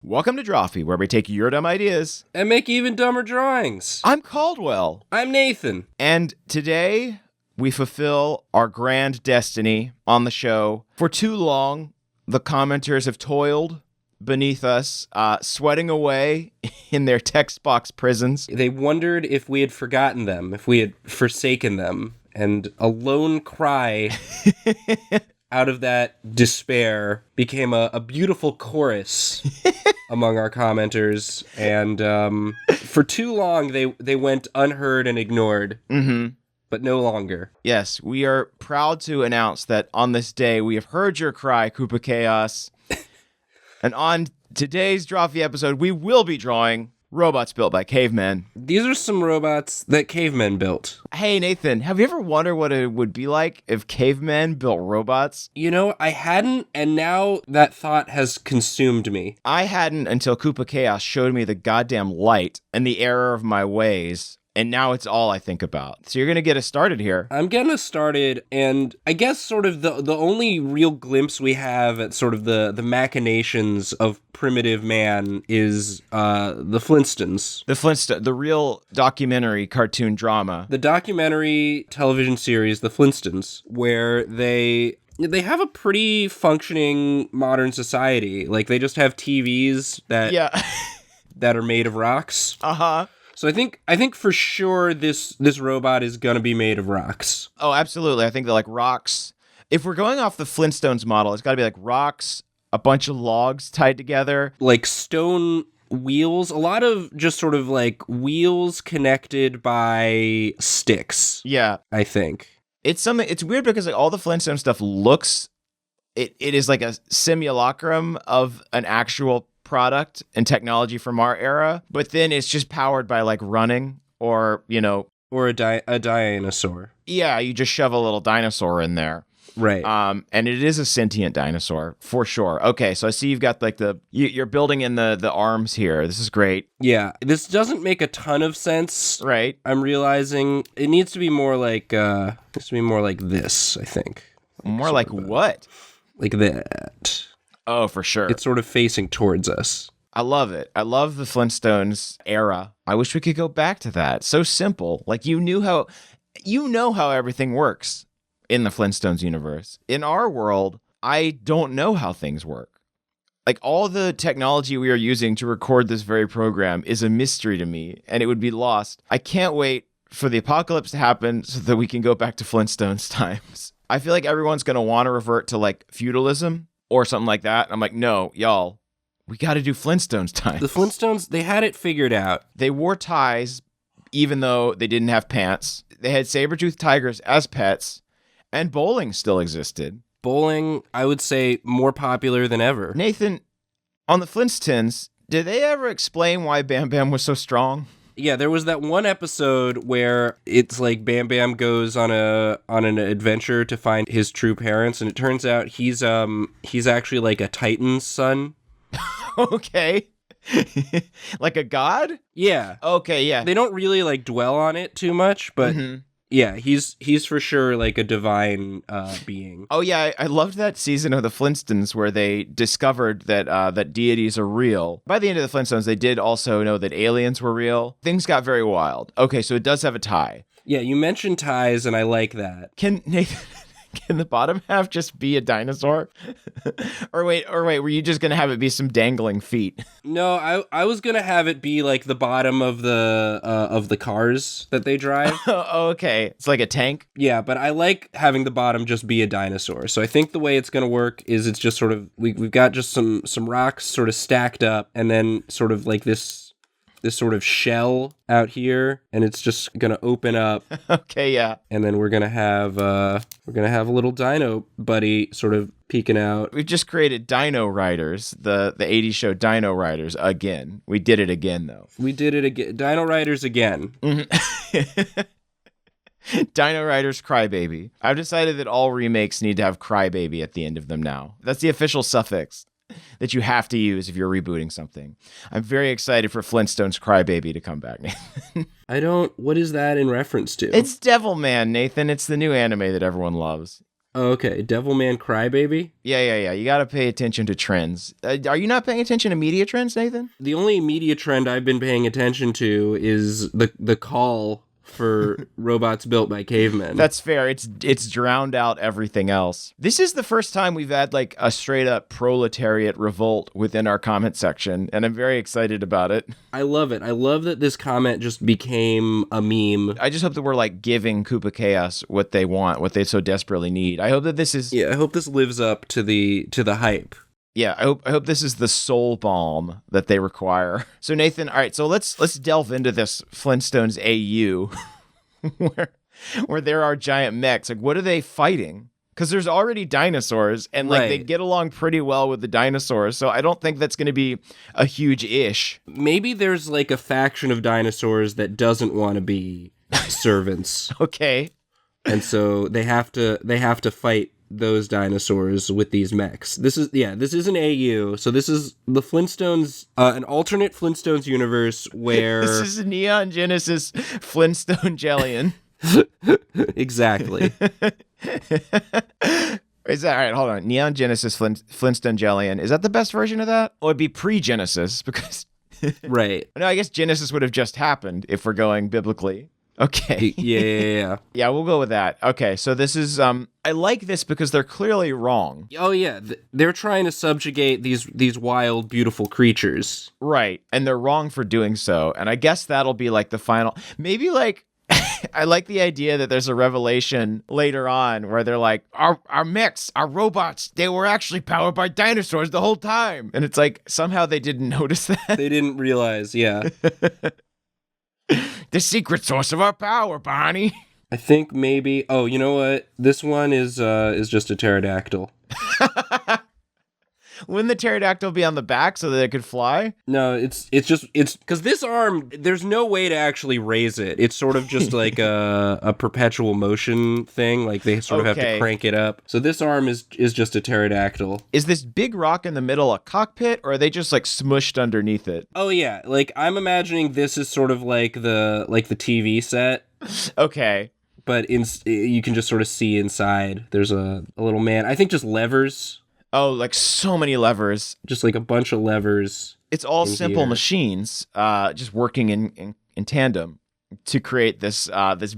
Welcome to Drawfee, where we take your dumb ideas and make even dumber drawings. I'm Caldwell. I'm Nathan. And today we fulfill our grand destiny on the show. For too long, the commenters have toiled beneath us, sweating away in their text box prisons. They wondered if we had forgotten them, if we had forsaken them, and a lone cry out of that despair became a beautiful chorus among our commenters, and for too long they went unheard and ignored, but no longer. Yes, we are proud to announce that on this day we have heard your cry, Koopa Chaos, and on today's Drawfee episode we will be drawing robots built by cavemen. These are some robots that cavemen built. Hey, Nathan, have you ever wondered what it would be like if cavemen built robots? You know, I hadn't, and now that thought has consumed me. I hadn't until Koopa Chaos showed me the goddamn light and the error of my ways. And now it's all I think about. So you're going to get us started here. I'm getting us started, and I guess sort of the only real glimpse we have at sort of the machinations of primitive man is the Flintstones. The real documentary cartoon drama. The documentary television series, The Flintstones, where they have a pretty functioning modern society. Like, they just have TVs that that are made of rocks. Uh-huh. So I think for sure this robot is gonna be made of rocks. Oh, absolutely. I think they're like rocks. If we're going off the Flintstones model, it's got to be like rocks, a bunch of logs tied together. Like stone wheels, a lot of just sort of like wheels connected by sticks. Yeah. I think. It's weird because like all the Flintstone stuff looks, it is like a simulacrum of an actual product and technology from our era, but then it's just powered by like running or, you know, or a dinosaur. Yeah, you just shove a little dinosaur in there. Right. And it is a sentient dinosaur for sure. Okay, so I see you've got like you're building in the arms here. This is great. Yeah, this doesn't make a ton of sense. Right. I'm realizing it needs to be more like this, I think. More like what? Like that. Oh, for sure. It's sort of facing towards us. I love it. I love the Flintstones era. I wish we could go back to that. So simple. Like you know how everything works in the Flintstones universe. In our world, I don't know how things work. Like all the technology we are using to record this very program is a mystery to me, and it would be lost. I can't wait for the apocalypse to happen so that we can go back to Flintstones times. I feel like everyone's going to want to revert to like feudalism or something like that. I'm like, no, y'all, we got to do Flintstones time. The Flintstones, they had it figured out. They wore ties, even though they didn't have pants. They had saber-toothed tigers as pets, and bowling still existed. Bowling, I would say, more popular than ever. Nathan, on the Flintstones, did they ever explain why Bam Bam was so strong? Yeah, there was that one episode where it's like Bam Bam goes on an adventure to find his true parents, and it turns out he's actually like a Titan's son. Okay. Like a god? Yeah. Okay, yeah. They don't really like dwell on it too much, but yeah, he's for sure like a divine being. Oh yeah, I loved that season of the Flintstones where they discovered that that deities are real. By the end of the Flintstones, they did also know that aliens were real. Things got very wild. Okay, so it does have a tie. Yeah, you mentioned ties, and I like that. Can the bottom half just be a dinosaur? or wait, were you just gonna have it be some dangling feet? No, I was gonna have it be like the bottom of the cars that they drive. Oh, okay, it's like a tank. Yeah, but I like having the bottom just be a dinosaur. So I think the way it's gonna work is it's just sort of we've got just some rocks sort of stacked up, and then sort of like this sort of shell out here, and it's just gonna open up. Okay, yeah. And then we're gonna have a little dino buddy sort of peeking out. We've just created Dino Riders, the 80s show Dino Riders again. We did it again, though. We did it again. Dino Riders again. Mm-hmm. Dino Riders Crybaby. I've decided that all remakes need to have Crybaby at the end of them now. That's the official suffix that you have to use if you're rebooting something. I'm very excited for Flintstones Crybaby to come back, Nathan. What is that in reference to? It's Devilman, Nathan. It's the new anime that everyone loves. Oh, okay, Devilman Crybaby? Yeah. You got to pay attention to trends. Are you not paying attention to media trends, Nathan? The only media trend I've been paying attention to is the call for robots built by cavemen. That's fair. It's drowned out everything else. This is the first time we've had like a straight up proletariat revolt within our comment section, and I'm very excited about it. I love it. I love that this comment just became a meme. I just hope that we're like giving Koopa Chaos what they want, what they so desperately need. I hope that this is I hope this lives up to the hype. Yeah, I hope this is the soul balm that they require. So Nathan, all right, so let's delve into this Flintstones AU, where there are giant mechs. Like, what are they fighting? Because there's already dinosaurs, and like they get along pretty well with the dinosaurs. So I don't think that's going to be a huge ish. Maybe there's like a faction of dinosaurs that doesn't want to be servants. Okay, and so they have to fight those dinosaurs with these mechs. This is an AU. So this is the Flintstones, an alternate Flintstones universe where this is Neon Genesis Flintstone Jellion. Exactly. Is that all right? Hold on. Neon Genesis Flintstone Jellion. Is that the best version of that? Or it'd be pre-Genesis because right. No, I guess Genesis would have just happened if we're going biblically. Okay. Yeah. Yeah, we'll go with that. Okay, so this is I like this because they're clearly wrong. Oh yeah, they're trying to subjugate these wild, beautiful creatures. Right, and they're wrong for doing so. And I guess that'll be like the final. Maybe like I like the idea that there's a revelation later on where they're like, our mechs, our robots, they were actually powered by dinosaurs the whole time. And it's like somehow they didn't notice that. They didn't realize, yeah. The secret source of our power, Bonnie. I think maybe. Oh, you know what? This one is just a pterodactyl. Wouldn't the pterodactyl be on the back so that it could fly? No, it's because this arm, there's no way to actually raise it. It's sort of just like a perpetual motion thing. Like they sort of have to crank it up. So this arm is just a pterodactyl. Is this big rock in the middle a cockpit, or are they just like smushed underneath it? Oh yeah, like I'm imagining this is sort of like the TV set. Okay. But you can just sort of see inside. There's a little man. I think just levers. Oh, like so many levers. Just like a bunch of levers. It's all simple machines, just working in tandem to create this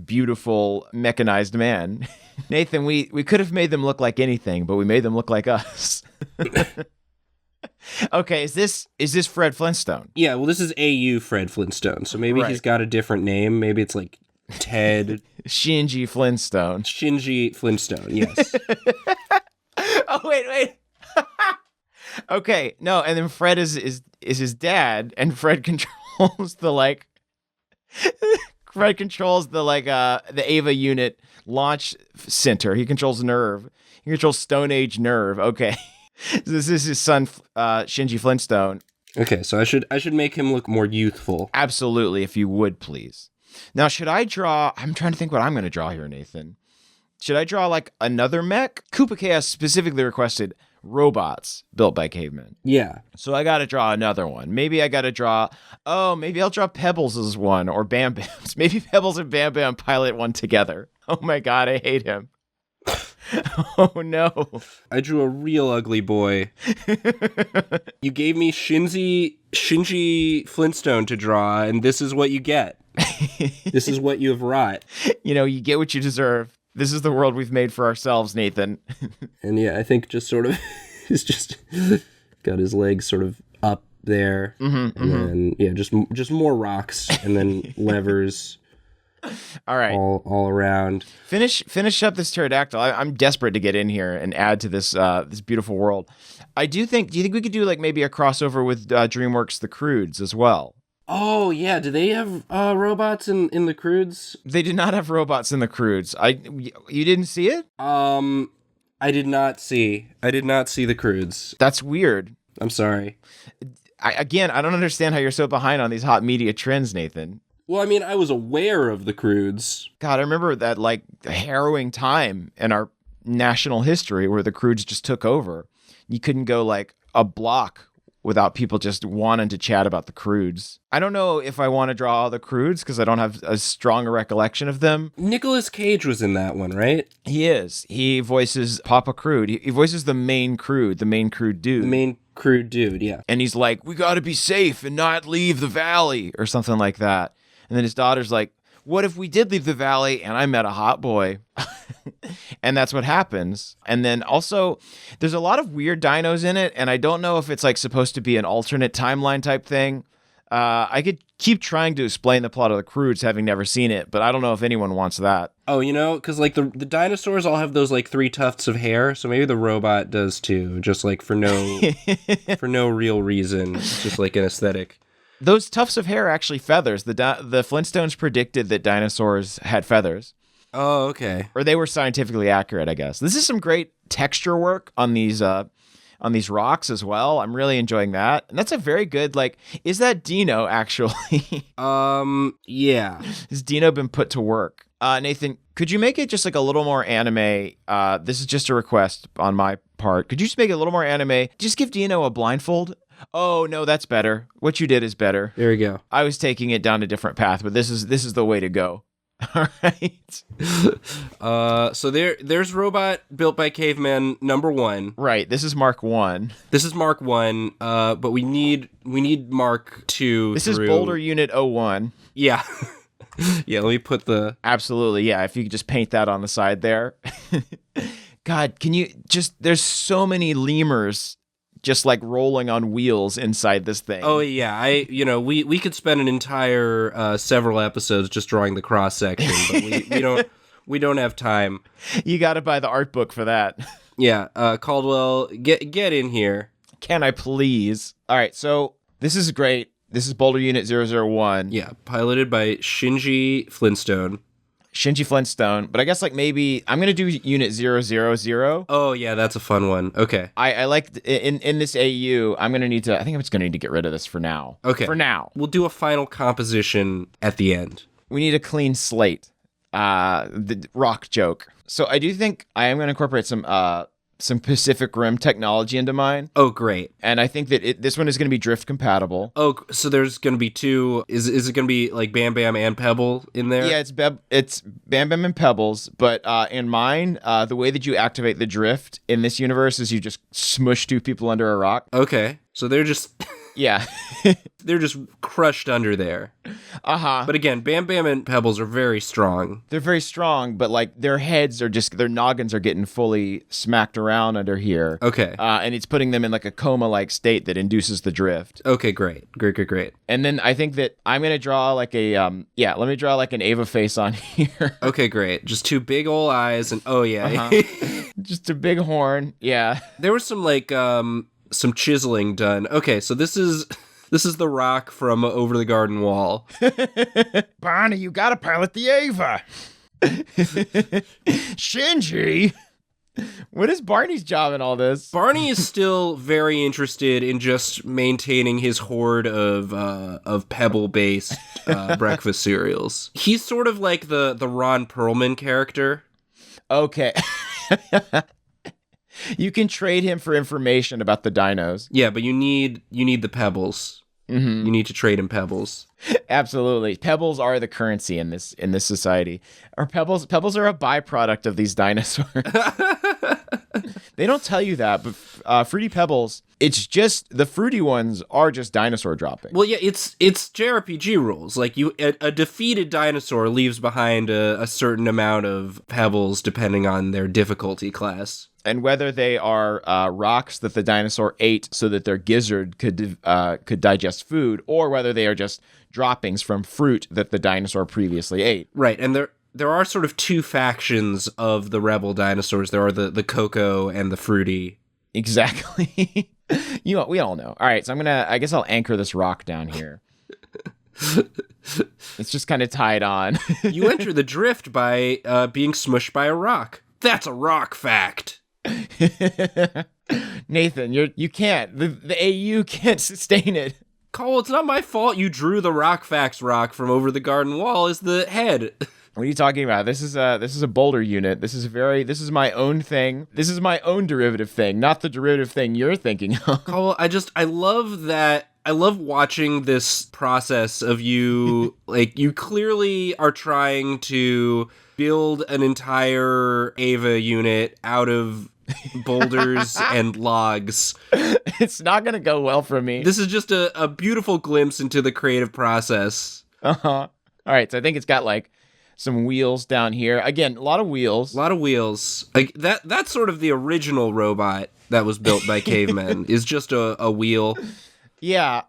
beautiful mechanized man. Nathan, we could have made them look like anything, but we made them look like us. Okay, is this Fred Flintstone? Yeah, well, this is AU Fred Flintstone. So maybe he's got a different name. Maybe it's like Ted Shinji Flintstone. Shinji Flintstone. Yes. Oh wait. Okay, no, and then Fred is his dad, and Fred controls the the Ava unit launch center. He controls Nerve. He controls Stone Age Nerve. Okay. This is his son, Shinji Flintstone. Okay, so I should make him look more youthful. Absolutely, if you would, please. Now, should I draw? I'm trying to think what I'm going to draw here, Nathan. Should I draw like another mech? Koopa Chaos specifically requested robots built by cavemen. Yeah. So I got to draw another one. Maybe I got to draw. Oh, maybe I'll draw Pebbles as one, or Bam Bams. Maybe Pebbles and Bam Bam pilot one together. Oh my God, I hate him. Oh no. I drew a real ugly boy. You gave me Shinji Flintstone to draw, and this is what you get. This is what you have wrought. You know, you get what you deserve. This is the world we've made for ourselves, Nathan. And yeah, I think just sort of he's just got his legs sort of up there, then just more rocks, and then levers. All right, all around. Finish up this pterodactyl. I'm desperate to get in here and add to this this beautiful world. Do you think we could do like maybe a crossover with DreamWorks The Croods as well? Oh yeah, do they have robots in The Croods? They did not have robots in The Croods. You didn't see it? I did not see The Croods. That's weird. I'm sorry. I don't understand how you're so behind on these hot media trends, Nathan. Well, I mean, I was aware of The Croods. God, I remember that like harrowing time in our national history where The Croods just took over. You couldn't go like a block without people just wanting to chat about the Croods. I don't know if I want to draw all the Croods because I don't have as strong a recollection of them. Nicolas Cage was in that one, right? He is. He voices Papa Crude. He voices the main Crude dude. The main Crude dude, yeah. And he's like, we got to be safe and not leave the valley or something like that. And then his daughter's like, what if we did leave the valley and I met a hot boy? And that's what happens. And then also, there's a lot of weird dinos in it, and I don't know if it's like supposed to be an alternate timeline type thing. I could keep trying to explain the plot of the Croods, having never seen it, but I don't know if anyone wants that. Oh, you know, because like the dinosaurs all have those like 3 tufts of hair, so maybe the robot does too, just like for no real reason, it's just like an aesthetic. Those tufts of hair are actually feathers. The Flintstones predicted that dinosaurs had feathers. Oh, okay. Or they were scientifically accurate, I guess. This is some great texture work on these rocks as well. I'm really enjoying that. And that's a very good, like, is that Dino actually? Yeah. Has Dino been put to work? Nathan, could you make it just like a little more anime? This is just a request on my part. Could you just make it a little more anime? Just give Dino a blindfold. Oh, no, that's better. What you did is better. There we go. I was taking it down a different path, but this is the way to go. All right. So there's robot built by Cavemen #1. Right. This is Mark 1. This is Mark 1. But we need Mark 2. This is Boulder Unit 01. Yeah. Yeah. Let me put the. Absolutely. Yeah. If you could just paint that on the side there. God, can you just? There's so many lemurs just like rolling on wheels inside this thing. Oh yeah, we could spend an entire several episodes just drawing the cross section, but we don't have time. You got to buy the art book for that. Yeah, Caldwell, get in here. Can I please? All right, so this is great. This is Boulder Unit 001. Yeah, piloted by Shinji Flintstone. Shinji Flintstone, but I guess like maybe I'm gonna do Unit 000. Oh yeah, that's a fun one. Okay. I like in this AU. I think I'm just gonna need to get rid of this for now. Okay. For now, we'll do a final composition at the end. We need a clean slate. The rock joke. So I do think I am gonna incorporate some Pacific Rim technology into mine. Oh, great. And I think that this one is going to be drift compatible. Oh, so there's going to be 2. Is it going to be like Bam Bam and Pebble in there? Yeah, it's Bam Bam and Pebbles. But in mine, the way that you activate the drift in this universe is you just smush 2 people under a rock. Okay. So they're just... Yeah. They're just crushed under there. Uh-huh. But again, Bam Bam and Pebbles are very strong. They're very strong, but like their noggins are getting fully smacked around under here. Okay. And it's putting them in like a coma-like state that induces the drift. Okay, great. And then I think that I'm going to draw like let me draw like an Ava face on here. Okay, great. Just 2 big ol' eyes and oh yeah. Uh-huh. Just a big horn. Yeah. There was some like some chiseling done. Okay, so this is the rock from Over the Garden Wall. Barney, you gotta pilot the Ava. Shinji, what is Barney's job in all this? Barney is still very interested in just maintaining his hoard of pebble-based breakfast cereals. He's sort of like the Ron Perlman character. Okay. You can trade him for information about the dinos. Yeah, but you need the pebbles. Mm-hmm. You need to trade him pebbles. Absolutely. Pebbles are the currency in this society. Or pebbles are a byproduct of these dinosaurs. They don't tell you that, but Fruity Pebbles, it's just the fruity ones are just dinosaur dropping. Well, yeah, it's JRPG rules. Like a defeated dinosaur leaves behind a certain amount of pebbles depending on their difficulty class. And whether they are rocks that the dinosaur ate so that their gizzard could digest food, or whether they are just droppings from fruit that the dinosaur previously ate. Right, and there are sort of 2 factions of the rebel dinosaurs. There are the Cocoa and the Fruity. Exactly. We all know. All right, so I guess I'll anchor this rock down here. It's just kind of tied on. You enter the drift by being smushed by a rock. That's a rock fact. Nathan, you can't. The AU can't sustain it. Cole, it's not my fault you drew the rock facts rock from Over the Garden Wall as the head. What are you talking about? This is a boulder unit. This is my own thing. This is my own derivative thing, not the derivative thing you're thinking of. Caldwell, I love that. I love watching this process of you, like, you clearly are trying to build an entire Ava unit out of boulders and logs. It's not going to go well for me. This is just a beautiful glimpse into the creative process. Uh-huh. All right, so I think it's got, like, some wheels down here. Again, a lot of wheels. A lot of wheels. Like that's sort of the original robot that was built by Cavemen, is just a wheel. Yeah,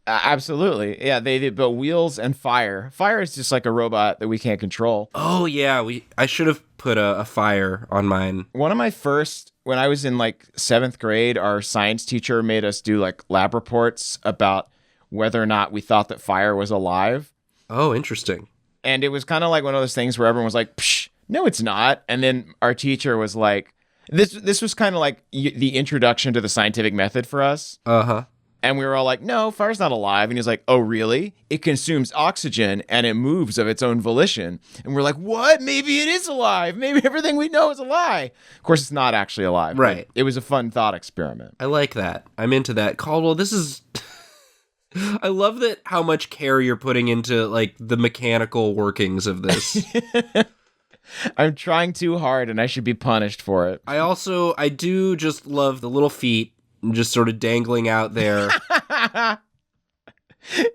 absolutely. Yeah, they built wheels and fire. Fire is just like a robot that we can't control. Oh, yeah. I should have put a fire on mine. One of my first, when I was in like 7th grade, our science teacher made us do like lab reports about whether or not we thought that fire was alive. Oh, interesting. And it was kind of like one of those things where everyone was like, psh, no, it's not. And then our teacher was like, this was kind of like the introduction to the scientific method for us. Uh-huh. And we were all like, no, fire's not alive. And he's like, oh, really? It consumes oxygen and it moves of its own volition. And we're like, what? Maybe it is alive. Maybe everything we know is a lie. Of course, it's not actually alive. Right. It was a fun thought experiment. I like that. I'm into that. Caldwell, this is... I love that how much care you're putting into, like, the mechanical workings of this. I'm trying too hard and I should be punished for it. I do just love the little feet just sort of dangling out there.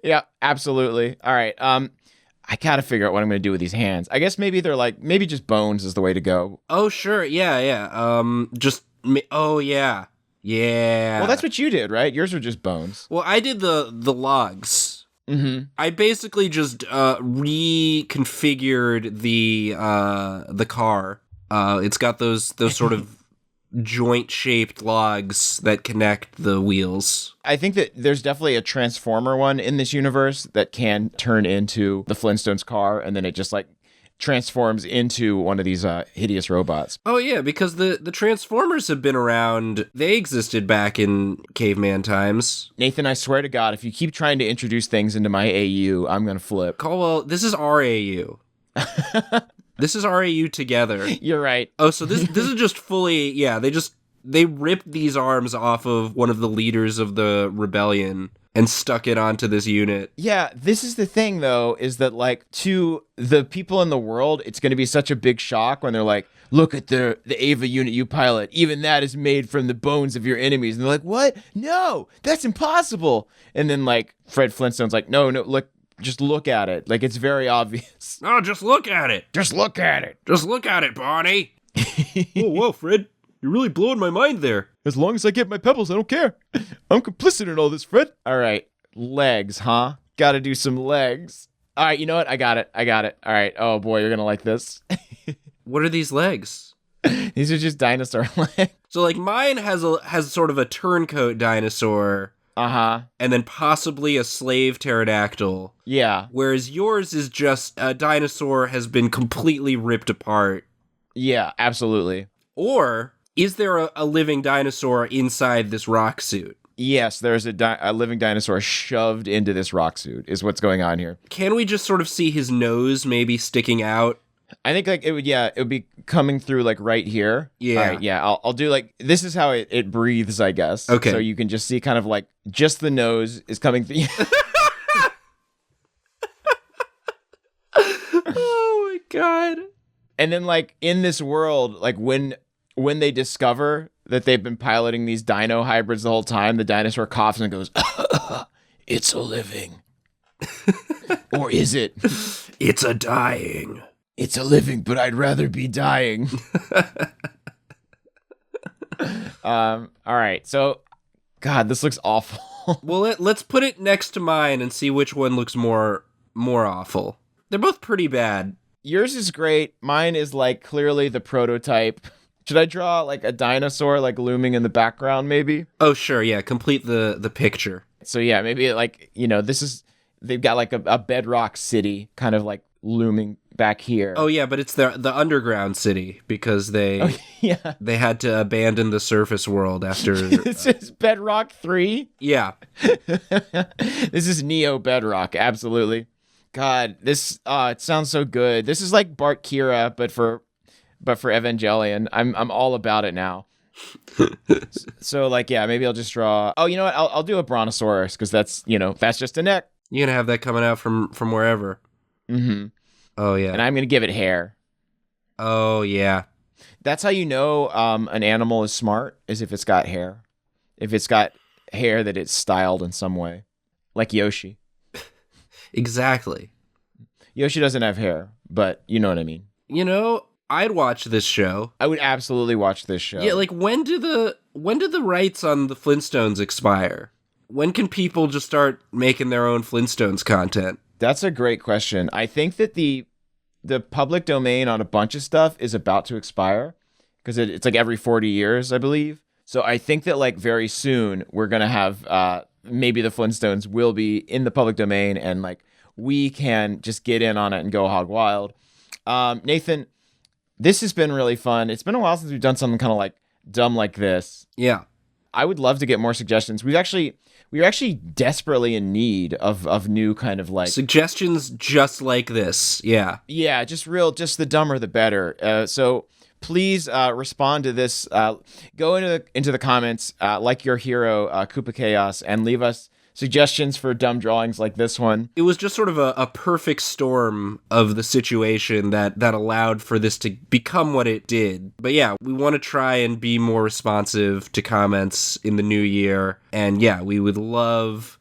Yeah, absolutely. All right. I gotta figure out what I'm gonna do with these hands. I guess maybe maybe just bones is the way to go. Oh, sure. Yeah. Oh, yeah. Yeah. Well, that's what you did, right? Yours were just bones. Well, I did the logs. Mm-hmm. I basically just reconfigured the car. It's got those sort of joint-shaped logs that connect the wheels. I think that there's definitely a Transformer one in this universe that can turn into the Flintstones car, and then it just like transforms into one of these hideous robots. Oh yeah, because the Transformers have been around. They existed back in caveman times. Nathan, I swear to God, if you keep trying to introduce things into my AU, I'm gonna flip. Caldwell, this is our AU. This is our AU together. You're right. Oh, so this is just fully, yeah, they ripped these arms off of one of the leaders of the rebellion and stuck it onto this unit. Yeah, this is the thing, though, is that, like, to the people in the world, it's going to be such a big shock when they're like, look at the Ava unit you pilot. Even that is made from the bones of your enemies. And they're like, what? No, that's impossible. And then, like, Fred Flintstone's like, no, look, just look at it. Like, it's very obvious. No, just look at it. Just look at it. Just look at it, Barney. Whoa, Fred. You're really blowing my mind there. As long as I get my pebbles, I don't care. I'm complicit in all this, Fred. All right. Legs, huh? Gotta do some legs. All right, you know what? I got it. All right. Oh, boy, you're gonna like this. What are these legs? These are just dinosaur legs. So, like, mine has sort of a turncoat dinosaur. Uh-huh. And then possibly a slave pterodactyl. Yeah. Whereas yours is just a dinosaur has been completely ripped apart. Yeah, absolutely. Or is there a living dinosaur inside this rock suit? Yes, there's a living dinosaur shoved into this rock suit is what's going on here. Can we just sort of see his nose maybe sticking out? I think like it would be coming through like right here. Yeah. All right, yeah. I'll do like, this is how it breathes, I guess. Okay. So you can just see kind of like just the nose is coming through. Oh my God. And then like in this world, like when they discover that they've been piloting these dino hybrids the whole time, the dinosaur coughs and goes, it's a living. Or is it? It's a dying. It's a living, but I'd rather be dying. All right. So, God, this looks awful. Well, let's put it next to mine and see which one looks more awful. They're both pretty bad. Yours is great. Mine is like clearly the prototype. Should I draw like a dinosaur like looming in the background maybe? Oh, sure. Yeah. Complete the picture. So yeah, maybe like, they've got like a bedrock city kind of like looming back here. Oh yeah, but it's the underground city because they had to abandon the surface world after This is Bedrock 3? Yeah. This is Neo Bedrock, absolutely. God, this it sounds so good. This is like Bart Kira, but for Evangelion. I'm all about it now. So like, yeah, maybe I'll just draw. Oh, you know what? I'll do a Brontosaurus because that's just a neck. You're gonna have that coming out from wherever. Mm-hmm. Oh yeah. And I'm gonna give it hair. Oh yeah. That's how you know an animal is smart, is if it's got hair. If it's got hair that it's styled in some way, like Yoshi. Exactly. Yoshi doesn't have hair, but you know what I mean. You know, I'd watch this show. I would absolutely watch this show. Yeah, like when do the rights on the Flintstones expire? When can people just start making their own Flintstones content? That's a great question. I think that the public domain on a bunch of stuff is about to expire because it's like every 40 years, I believe. So I think that like very soon we're going to have maybe the Flintstones will be in the public domain and like we can just get in on it and go hog wild. Nathan, this has been really fun. It's been a while since we've done something kind of like dumb like this. Yeah. I would love to get more suggestions. We're actually desperately in need of new kind of like suggestions just like this. Yeah. Yeah, just the dumber the better. So please respond to this. Go into the comments like your hero, Koopa Chaos, and leave us suggestions for dumb drawings like this one. It was just sort of a perfect storm of the situation that allowed for this to become what it did. But yeah, we want to try and be more responsive to comments in the new year. And yeah, we would love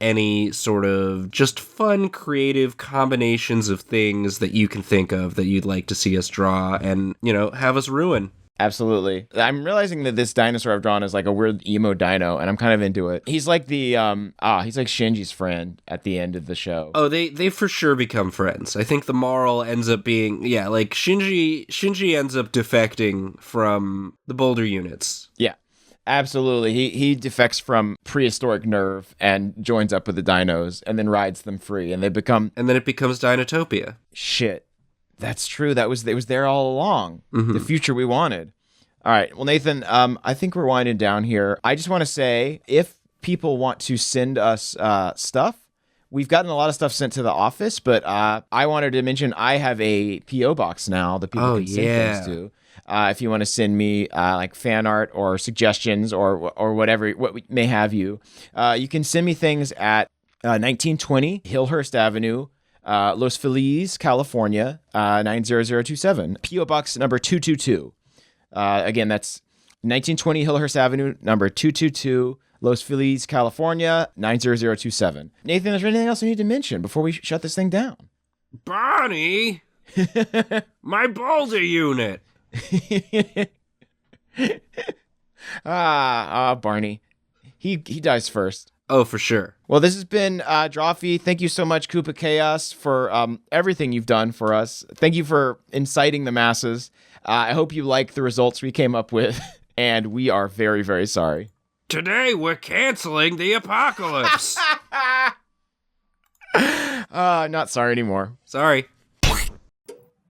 any sort of just fun, creative combinations of things that you can think of that you'd like to see us draw and, have us ruin. Absolutely. I'm realizing that this dinosaur I've drawn is like a weird emo dino, and I'm kind of into it. He's like he's like Shinji's friend at the end of the show. Oh, they for sure become friends. I think the moral ends up being, like Shinji ends up defecting from the Boulder units. Yeah, absolutely. He defects from prehistoric nerve and joins up with the dinos and then rides them free, and and then it becomes Dinotopia. Shit. That's true. It was there all along. Mm-hmm. The future we wanted. All right. Well, Nathan, I think we're winding down here. I just want to say, if people want to send us stuff, we've gotten a lot of stuff sent to the office, but I wanted to mention I have a P.O. box now that people can send things to. If you want to send me like fan art or suggestions or whatever, what may have you, you can send me things at 1920 Hillhurst Avenue, Los Feliz, California, 90027. P.O. Box number 222. Again, that's 1920 Hillhurst Avenue, number 222, Los Feliz, California, 90027. Nathan, is there anything else I need to mention before we shut this thing down? Barney! My Boulder unit! Barney. He dies first. Oh, for sure. Well, this has been Drawfee. Thank you so much, Koopa Chaos, for everything you've done for us. Thank you for inciting the masses. I hope you like the results we came up with, and we are very, very sorry. Today, we're canceling the apocalypse. Not sorry anymore. Sorry.